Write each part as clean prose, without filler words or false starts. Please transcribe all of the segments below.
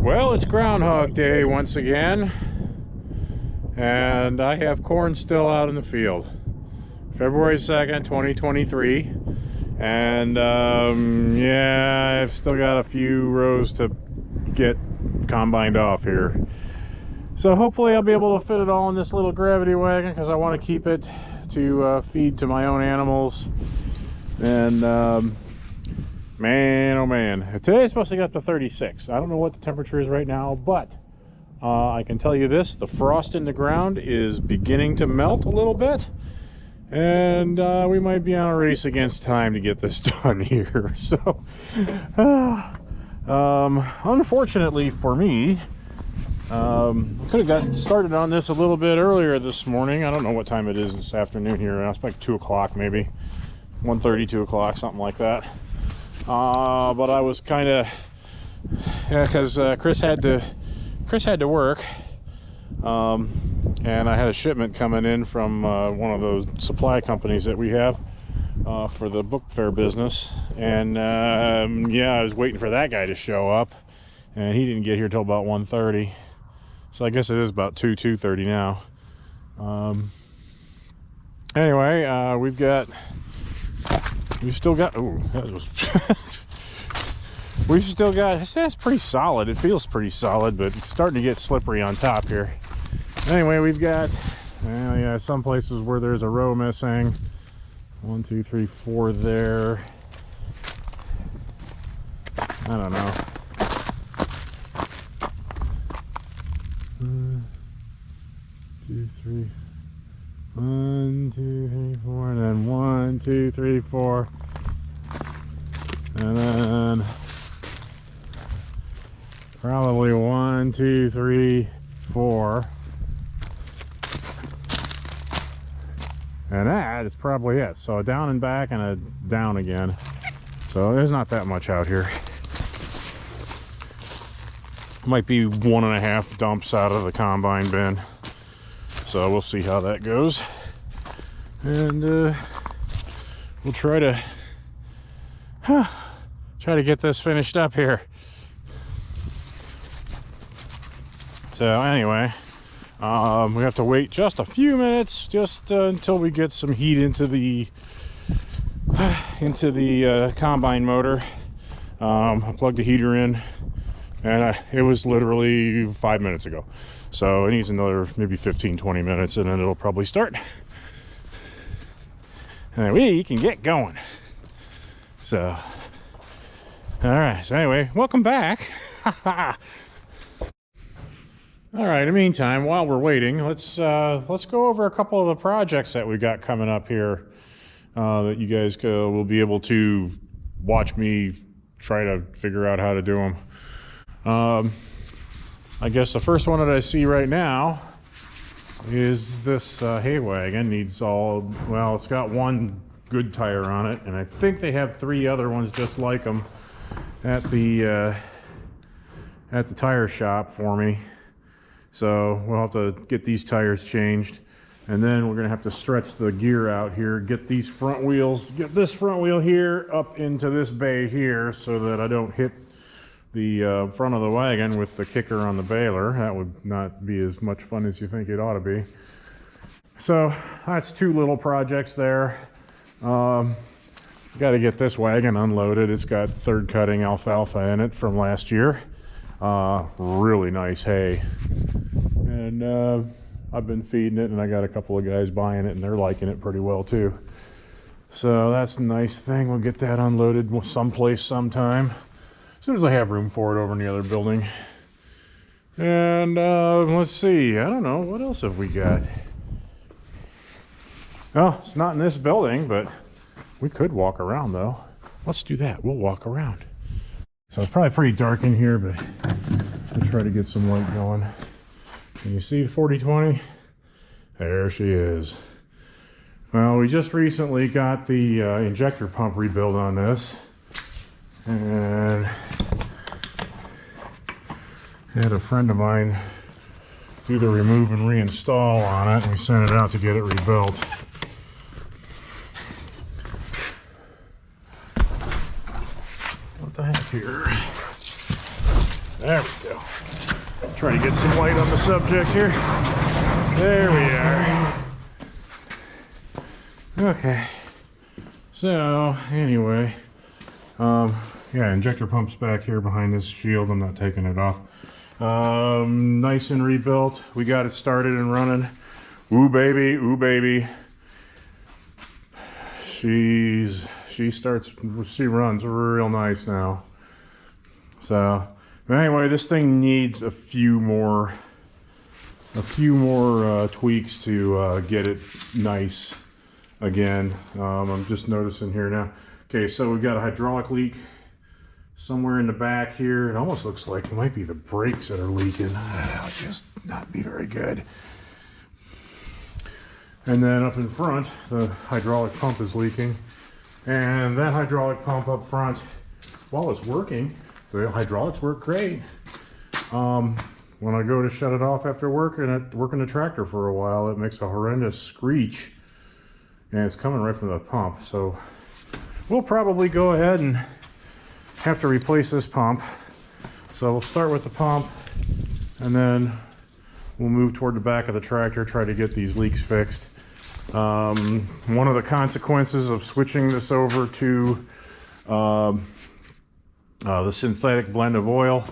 Well, it's Groundhog Day once again, and I have corn still out in the field. February 2nd, 2023, and yeah, I've still got a few rows to get combined off here. So hopefully I'll be able to fit it all in this little gravity wagon, because I want to keep it to feed to my own animals. And man, oh man, today's supposed to get up to 36. I don't know what the temperature is right now, but I can tell you this: the frost in the ground is beginning to melt a little bit, and we might be on a race against time to get this done here. So unfortunately for me, could have gotten started on this a little bit earlier this morning. I don't know what time it is this afternoon here. It's like 2 o'clock, maybe 1:30, 2 o'clock, something like that. But I was kind of, yeah, because Chris had to work, and I had a shipment coming in from one of those supply companies that we have for the book fair business, and yeah, I was waiting for that guy to show up, and he didn't get here till about 1:30. So I guess it is about 2:30 now. Anyway, we've still got, oh, that was we've still got, it's pretty solid. It feels pretty solid, but it's starting to get slippery on top here. Anyway, we've got, well, yeah, some places where there's a row missing. 1, 2, 3, 4 there. I don't know. 1, 2, 3. 1, 2, 3, 4, and then 1, 2, 3, 4, and then probably 1, 2, 3, 4, and that is probably it. So a down and back and a down again. So there's not that much out here. Might be 1.5 dumps out of the combine bin. So we'll see how that goes, and we'll try to get this finished up here. So anyway, we have to wait just a few minutes, just until we get some heat into the combine motor. I plugged the heater in, and it was literally 5 minutes ago. So it needs another maybe 15-20 minutes, and then it'll probably start, and then we can get going. So all right, so anyway, welcome back. All right, in the meantime, while we're waiting, let's go over a couple of the projects that we got coming up here, that you guys will be able to watch me try to figure out how to do them. I guess the first one that I see right now is this hay wagon. Needs all, well, it's got one good tire on it, and I think they have 3 other ones just like them at the tire shop for me. So we'll have to get these tires changed, and then we're gonna have to stretch the gear out here, get these front wheels, get this front wheel here up into this bay here, so that I don't hit the front of the wagon with the kicker on the baler. That would not be as much fun as you think it ought to be. So that's 2 little projects there. Got to get this wagon unloaded. It's got 3rd cutting alfalfa in it from last year. Really nice hay, and I've been feeding it, and I got a couple of guys buying it, and they're liking it pretty well too. So that's a nice thing. We'll get that unloaded someplace sometime, as soon as I have room for it over in the other building. And let's see, I don't know, what else have we got? Oh, it's not in this building, but we could walk around though. Let's do that. We'll walk around. So it's probably pretty dark in here, but we'll try to get some light going. Can you see 4020? There she is. Well, we just recently got the injector pump rebuilt on this, and I had a friend of mine do the remove and reinstall on it, and we sent it out to get it rebuilt. What the heck here? There we go. Try to get some light on the subject here. There we are. Okay. So anyway, yeah, injector pump's back here behind this shield. I'm not taking it off. Nice and rebuilt. We got it started and running. Ooh baby, ooh baby. She runs real nice now. So anyway, this thing needs a few more tweaks to get it nice again. I'm just noticing here now. Okay, so we've got a hydraulic leak somewhere in the back here. It almost looks like it might be the brakes that are leaking. That'll just not be very good. And then up in front, the hydraulic pump is leaking. And that hydraulic pump up front, while it's working, the hydraulics work great. When I go to shut it off after working the tractor for a while, it makes a horrendous screech. And it's coming right from the pump. So we'll probably go ahead and have to replace this pump. So we'll start with the pump and then we'll move toward the back of the tractor, try to get these leaks fixed. One of the consequences of switching this over to the synthetic blend of oil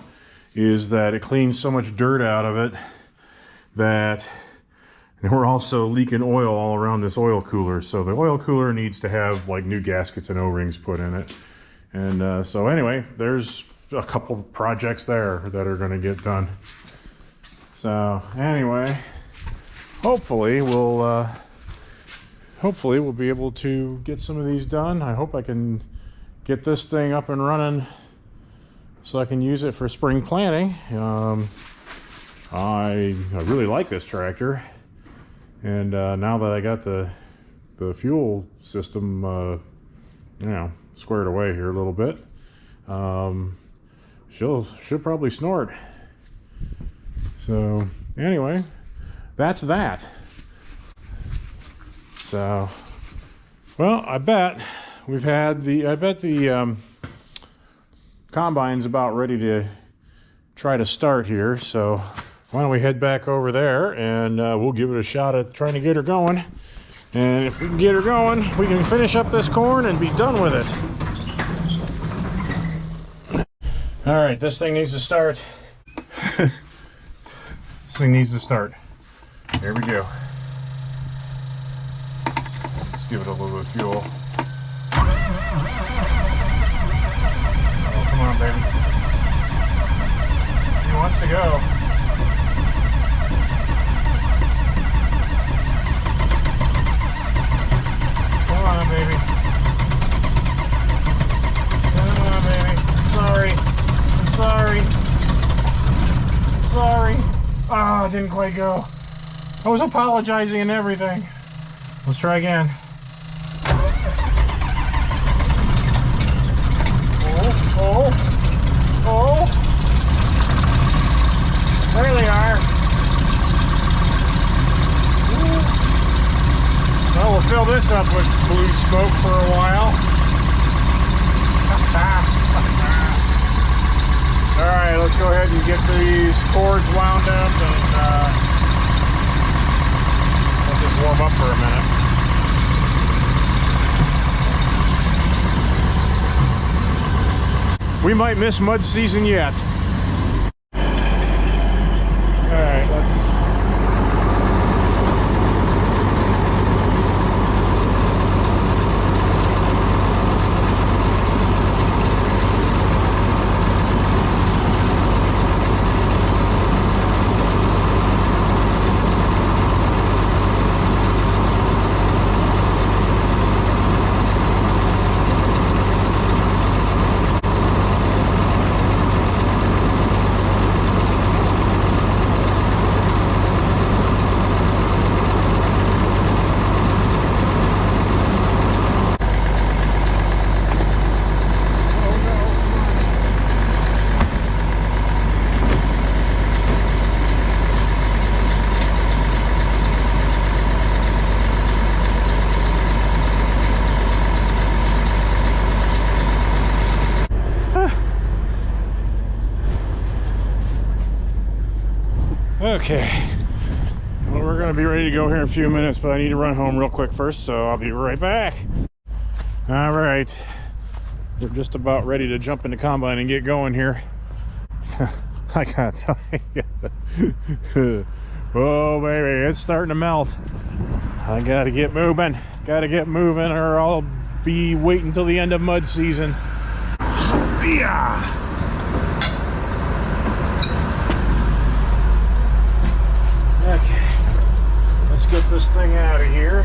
is that it cleans so much dirt out of it that we're also leaking oil all around this oil cooler. So the oil cooler needs to have like new gaskets and O-rings put in it. And so anyway, there's a couple of projects there that are going to get done. So anyway, hopefully we'll be able to get some of these done. I hope I can get this thing up and running so I can use it for spring planting. I really like this tractor, and now that I got the fuel system, you know, squared away here a little bit, she'll probably snort. So anyway, that's that. So, well, I bet the combine's about ready to try to start here. So why don't we head back over there and we'll give it a shot at trying to get her going. And if we can get her going, we can finish up this corn and be done with it. All right, this thing needs to start. This thing needs to start. Here we go. Let's give it a little bit of fuel. Oh, come on, baby. She wants to go. Come on, baby. Come on, baby. Sorry. I'm sorry. I'm sorry. Ah, it didn't quite go. I was apologizing and everything. Let's try again. Oh. There they are. Ooh. Well, we'll fill this up with blue smoke for a while. Alright, let's go ahead and get these cords wound up and let this warm up for a minute. We might miss mud season yet. Alright, let's... Okay. Well, we're going to be ready to go here in a few minutes, but I need to run home real quick first, so I'll be right back. All right. We're just about ready to jump into combine and get going here. I gotta tell you. Oh, baby, it's starting to melt. I gotta get moving. Gotta get moving, or I'll be waiting until the end of mud season. Yeah. Okay, let's get this thing out of here.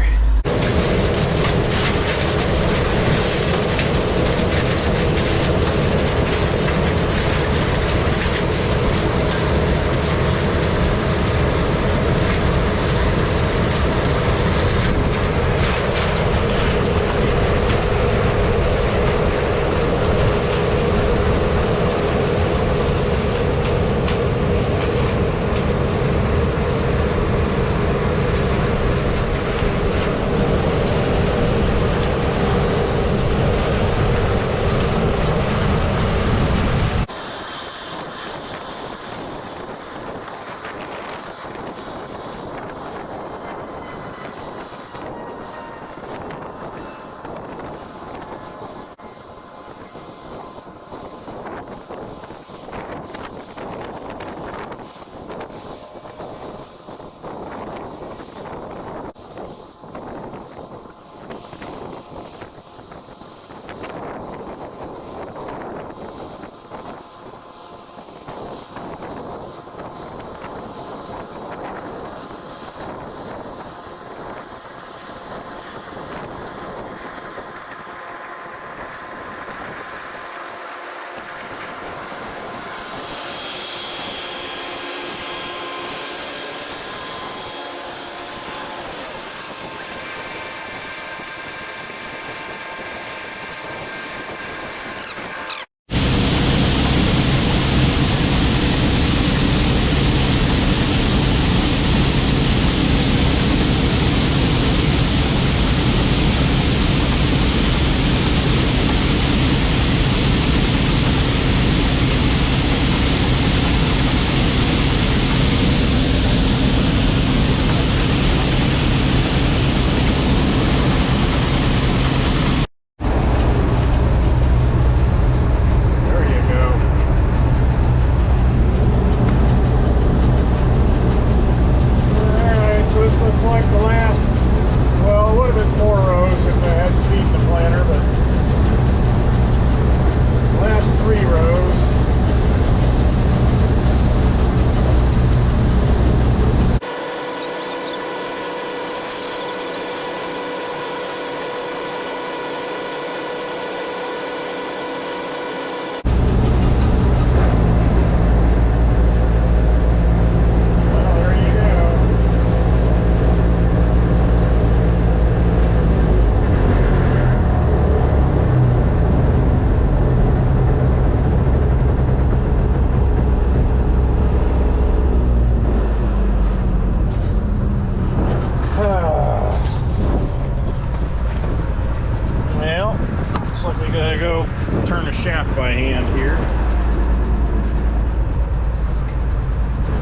Shaft by hand here.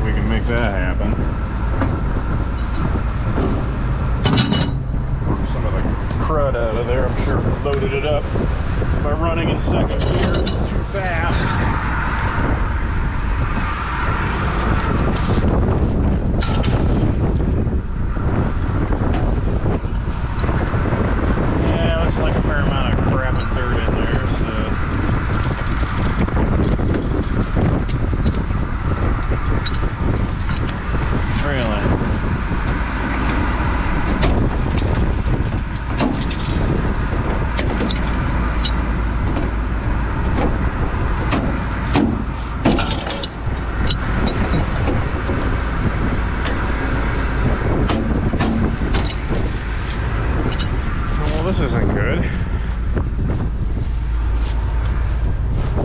We can make that happen. Work some of the crud out of there. I'm sure we loaded it up by running in second gear too fast. Yeah, looks like a fair amount of crap and dirt in there, so. Really? Well, this isn't good.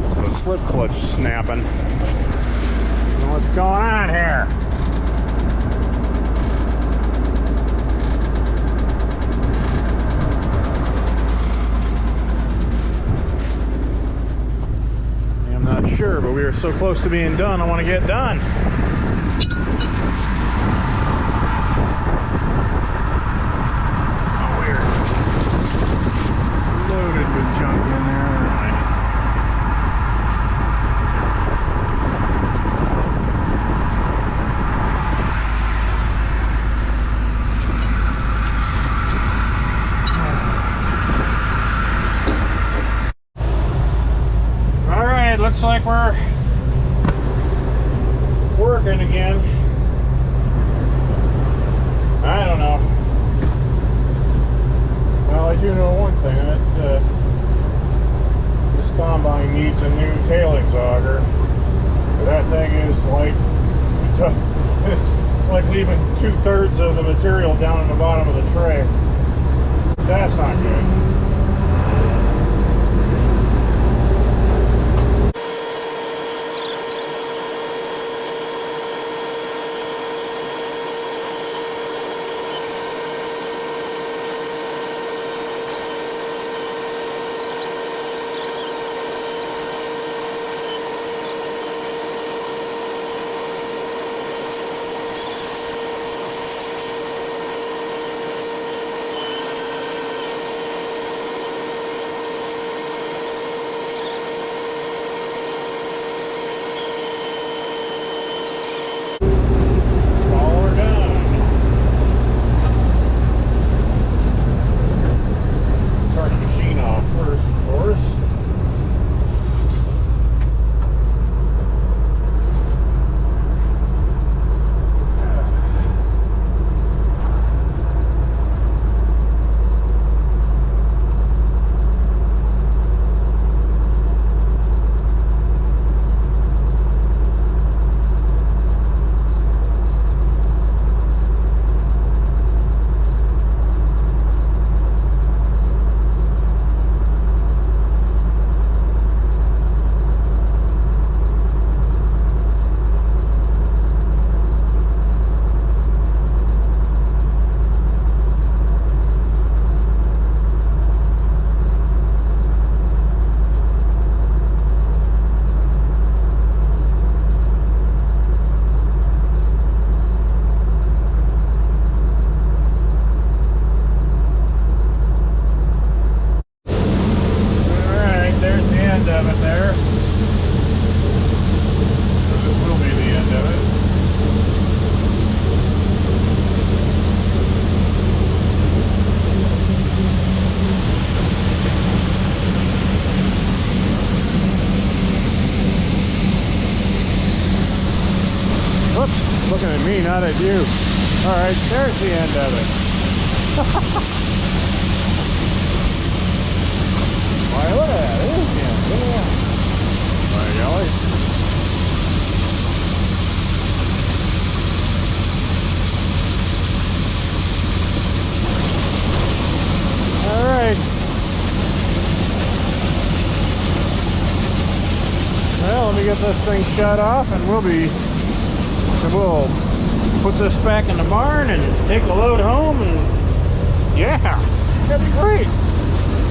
It's the slip clutch snapping. What's going on here? I'm not sure, but we are so close to being done. I want to get done. looks like we're working again. I don't know. Well, I do know one thing, that this combine needs a new tailings auger. That thing is like, it's like leaving 2/3 of the material down in the bottom of the tray. That's not good. Whoops, looking at me, not at you. All right, there's the end of it. Why, look at that, there's the end. Look at that. By golly. All right. Well, let me get this thing shut off and we'll put this back in the barn and take the load home, and yeah, that'd be great.